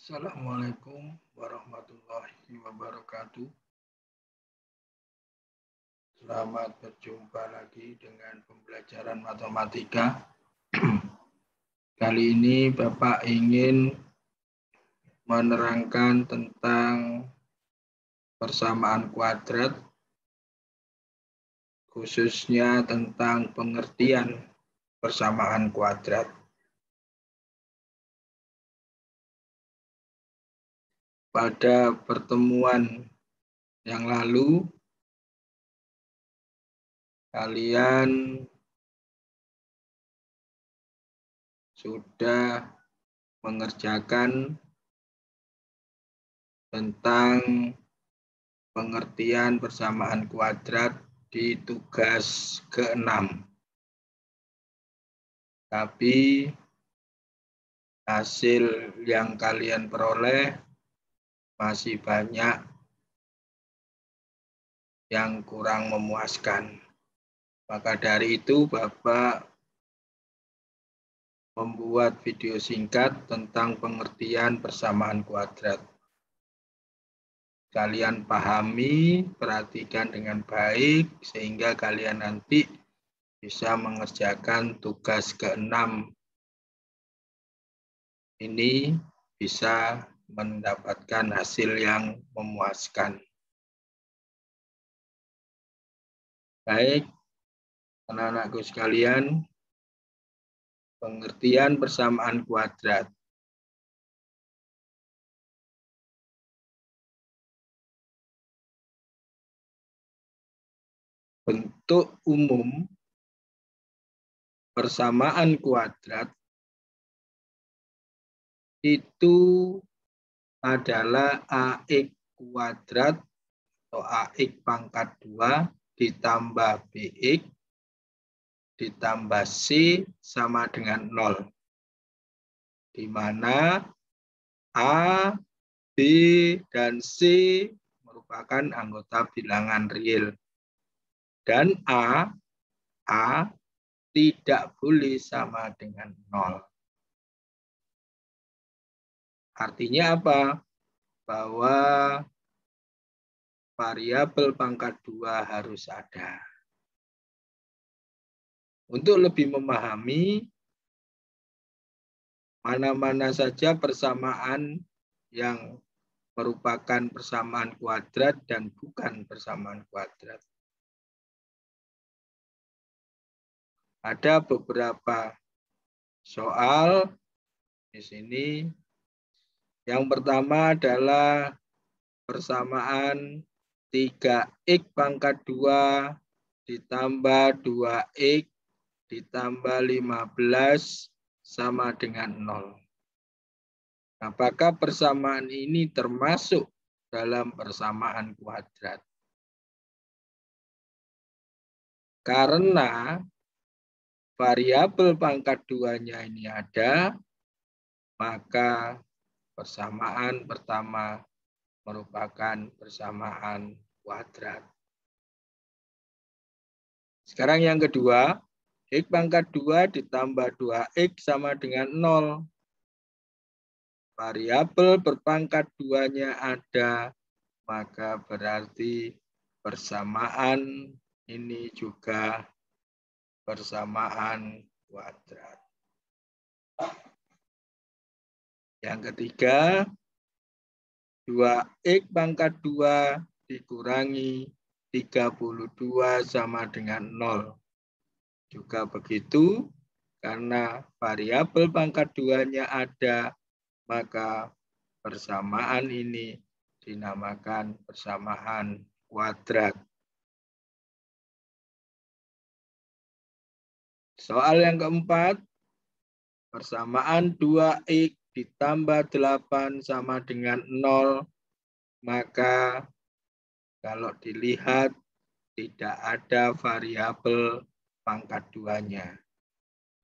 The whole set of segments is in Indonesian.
Assalamualaikum warahmatullahi wabarakatuh. Selamat berjumpa lagi dengan pembelajaran matematika. Kali ini Bapak ingin menerangkan tentang persamaan kuadrat, khususnya tentang pengertian persamaan kuadrat. Pada pertemuan yang lalu, kalian sudah mengerjakan tentang pengertian persamaan kuadrat di tugas ke-6. Tapi hasil yang kalian peroleh masih banyak yang kurang memuaskan. Maka dari itu Bapak membuat video singkat tentang pengertian persamaan kuadrat. Kalian pahami, perhatikan dengan baik, sehingga kalian nanti bisa mengerjakan tugas ke-6 ini bisa mendapatkan hasil yang memuaskan. Baik, anak-anakku sekalian, pengertian persamaan kuadrat. Bentuk umum persamaan kuadrat itu adalah AX kuadrat atau AX pangkat 2 ditambah BX ditambah C sama dengan 0. Di mana A, B, dan C merupakan anggota bilangan real. Dan A tidak boleh sama dengan 0. Artinya apa? Bahwa variabel pangkat 2 harus ada. Untuk lebih memahami mana-mana saja persamaan yang merupakan persamaan kuadrat dan bukan persamaan kuadrat. Ada beberapa soal di sini. Yang pertama adalah persamaan 3x pangkat 2 ditambah 2x ditambah 15 sama dengan 0. Apakah persamaan ini termasuk dalam persamaan kuadrat? Karena variabel pangkat 2-nya ini ada, maka persamaan pertama merupakan persamaan kuadrat. Sekarang yang kedua, x pangkat 2 ditambah 2x sama dengan 0. Variabel berpangkat 2-nya ada, maka berarti persamaan ini juga persamaan kuadrat. Yang ketiga, 2x pangkat 2 dikurangi 32 sama dengan 0. Juga begitu, karena variabel pangkat 2-nya ada, maka persamaan ini dinamakan persamaan kuadrat. Soal yang keempat, persamaan 2x ditambah 8 sama dengan 0, maka kalau dilihat tidak ada variabel pangkat 2-nya.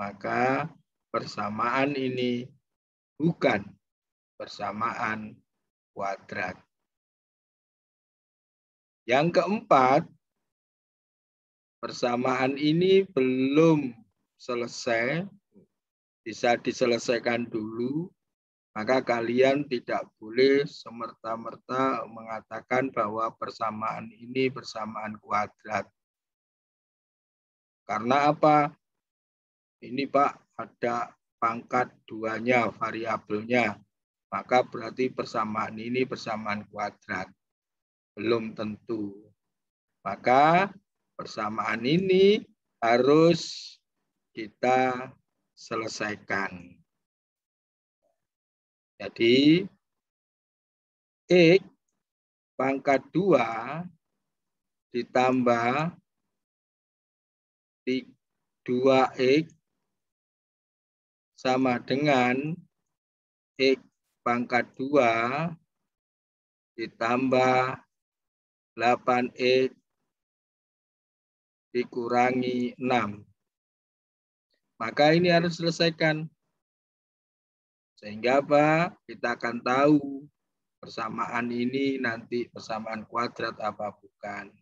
Maka persamaan ini bukan persamaan kuadrat. Yang keempat, persamaan ini belum selesai, bisa diselesaikan dulu. maka kalian tidak boleh semerta-merta mengatakan bahwa persamaan ini persamaan kuadrat. Karena apa? Ini Pak, ada pangkat 2-nya, variabelnya. Maka berarti persamaan ini persamaan kuadrat. Belum tentu. Maka persamaan ini harus kita selesaikan. Jadi, X pangkat 2 ditambah 2X sama dengan X pangkat 2 ditambah 8X dikurangi 6. Maka ini harus selesaikan. Sehingga apa? Kita akan tahu persamaan ini nanti persamaan kuadrat apa bukan.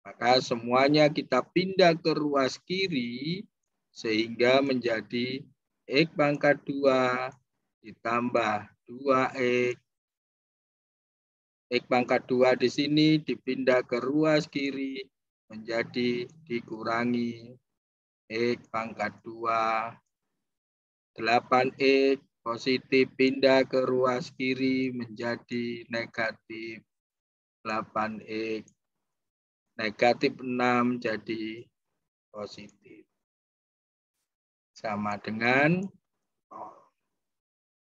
Maka semuanya kita pindah ke ruas kiri sehingga menjadi X pangkat 2 ditambah 2X. X pangkat 2 di sini dipindah ke ruas kiri menjadi dikurangi X pangkat 2. 8X positif pindah ke ruas kiri menjadi negatif 8X. Negatif 6 jadi positif. Sama dengan 0.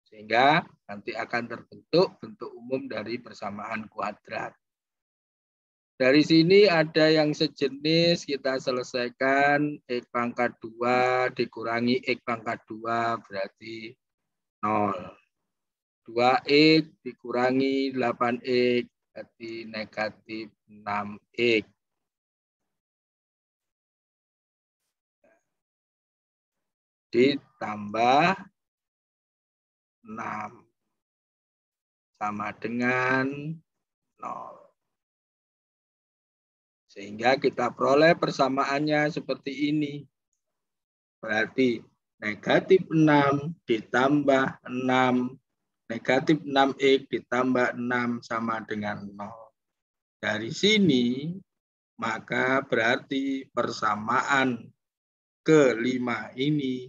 Sehingga nanti akan terbentuk bentuk umum dari persamaan kuadrat. Dari sini ada yang sejenis, kita selesaikan X pangkat 2 dikurangi X pangkat 2 berarti 0. 2X dikurangi 8X berarti negatif 6X. Ditambah 6 sama dengan 0. Sehingga kita peroleh persamaannya seperti ini. Berarti negatif 6 ditambah 6, negatif 6X ditambah 6 sama dengan 0. Dari sini, maka berarti persamaan kelima ini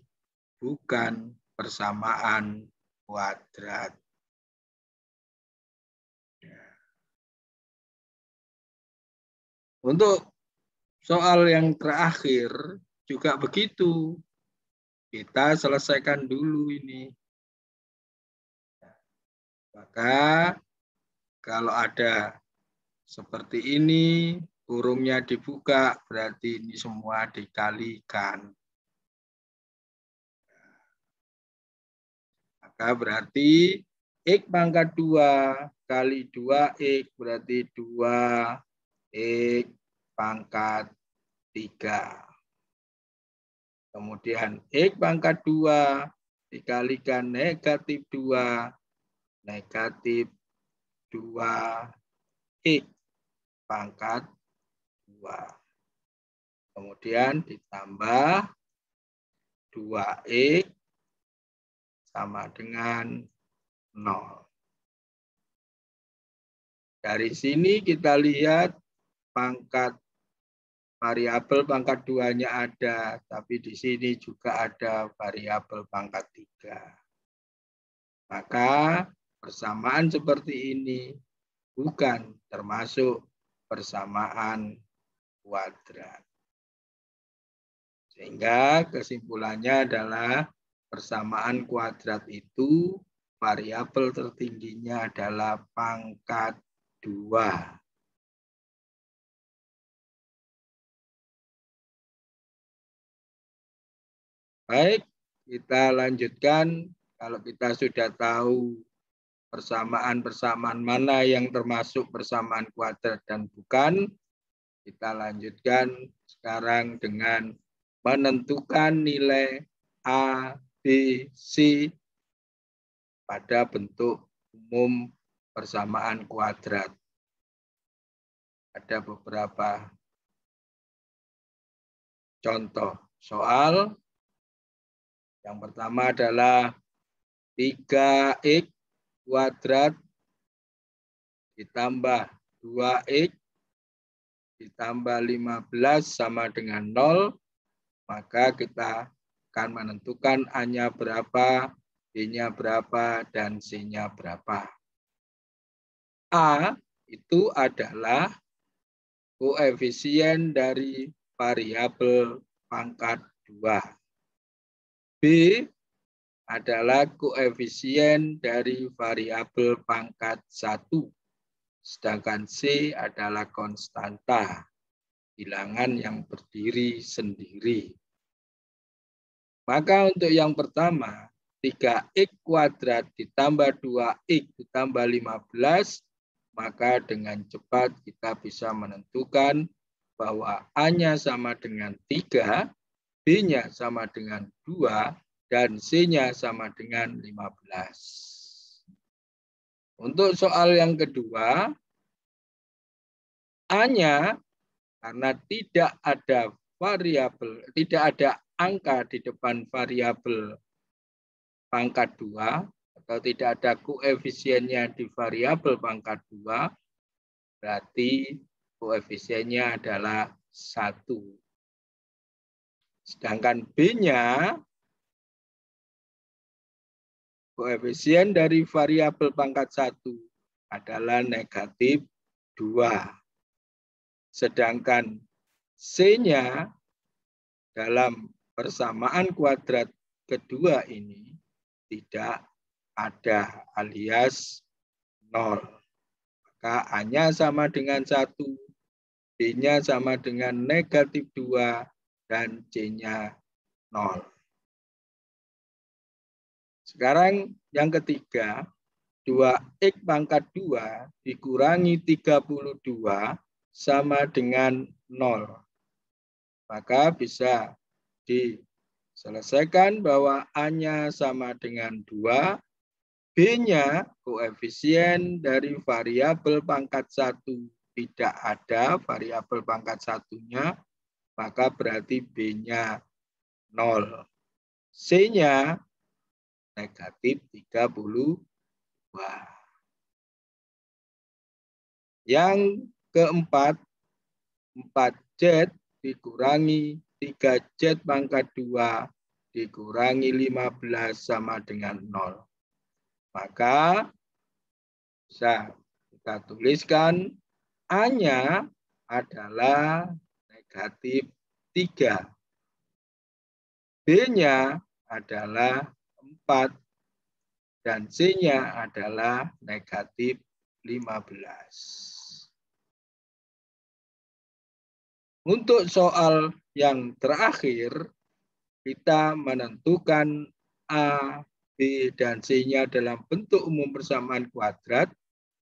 bukan persamaan kuadrat. Untuk soal yang terakhir juga begitu. Kita selesaikan dulu ini. Maka kalau ada seperti ini, kurungnya dibuka, berarti ini semua dikalikan. Maka berarti X pangkat 2 kali 2X berarti 2X pangkat 3. Kemudian X pangkat 2 dikalikan negatif 2, negatif 2X pangkat 2. Kemudian ditambah 2X sama dengan 0. Dari sini kita lihat pangkat variabel pangkat 2-nya ada, tapi di sini juga ada variabel pangkat 3. Maka persamaan seperti ini bukan termasuk persamaan kuadrat. Sehingga kesimpulannya adalah persamaan kuadrat itu variabel tertingginya adalah pangkat 2. Baik, kita lanjutkan. Kalau kita sudah tahu persamaan-persamaan mana yang termasuk persamaan kuadrat dan bukan, kita lanjutkan sekarang dengan menentukan nilai A, B, C pada bentuk umum persamaan kuadrat. Ada beberapa contoh soal. Yang pertama adalah 3x kuadrat ditambah 2x ditambah 15 sama dengan 0, maka kita akan menentukan A-nya berapa, B-nya berapa, dan C-nya berapa. A itu adalah koefisien dari variabel pangkat 2. B adalah koefisien dari variabel pangkat 1. Sedangkan C adalah konstanta, bilangan yang berdiri sendiri. Maka untuk yang pertama, 3x kuadrat ditambah 2x ditambah 15, maka dengan cepat kita bisa menentukan bahwa A-nya sama dengan 3, B-nya sama dengan 2, dan C-nya sama dengan 15. Untuk soal yang kedua, A-nya karena tidak ada variabel, tidak ada angka di depan variabel pangkat 2, atau tidak ada koefisiennya di variabel pangkat 2, berarti koefisiennya adalah 1. Sedangkan B-nya, koefisien dari variabel pangkat 1 adalah negatif 2. Sedangkan C-nya dalam persamaan kuadrat kedua ini tidak ada alias 0. Maka A-nya sama dengan 1, B-nya sama dengan negatif 2, dan C-nya 0. Sekarang yang ketiga, 2x pangkat 2 dikurangi 32 sama dengan 0. Maka bisa diselesaikan bahwa A-nya sama dengan 2, B-nya koefisien dari variabel pangkat 1 tidak ada, variabel pangkat 1-nya, maka berarti B-nya 0. C-nya negatif 32. Yang keempat, 4Z dikurangi 3Z pangkat 2 dikurangi 15 sama dengan 0. Maka bisa kita tuliskan A-nya adalah negatif 3. B-nya adalah 4. Dan C-nya adalah negatif 15. Untuk soal yang terakhir, kita menentukan A, B, dan C-nya dalam bentuk umum persamaan kuadrat,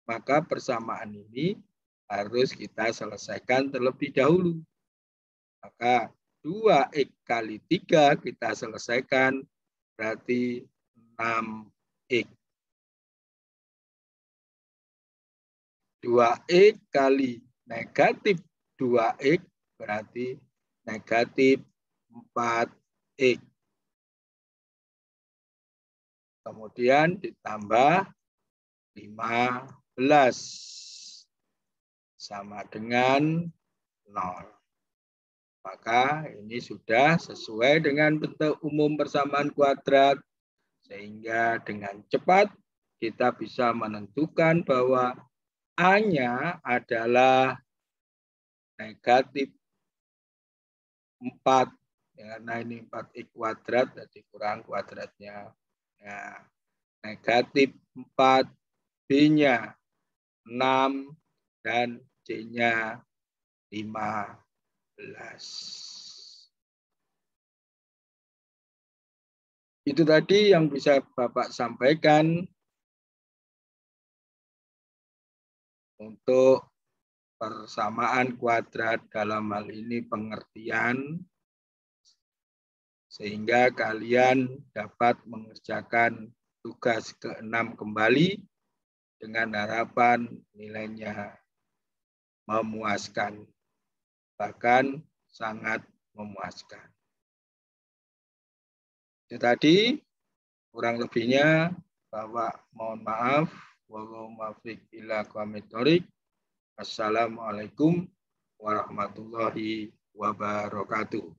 maka persamaan ini harus kita selesaikan terlebih dahulu. Maka 2x kali 3 kita selesaikan, berarti 6x. 2x kali negatif 2x berarti negatif 4x. Kemudian ditambah 15 sama dengan 0. Maka ini sudah sesuai dengan bentuk umum persamaan kuadrat, sehingga dengan cepat kita bisa menentukan bahwa A-nya adalah negatif 4. Karena ini 4x kuadrat, jadi kurang kuadratnya. Ya, negatif 4, B-nya 6, dan C-nya 15. Itu tadi yang bisa Bapak sampaikan untuk persamaan kuadrat, dalam hal ini pengertian, sehingga kalian dapat mengerjakan tugas ke-6 kembali dengan harapan nilainya memuaskan, bahkan sangat memuaskan. Itu tadi Kurang lebihnya, Bapak mohon maaf. Wallahu muwaffiq ila aqwamit thoriq. Assalamualaikum warahmatullahi wabarakatuh.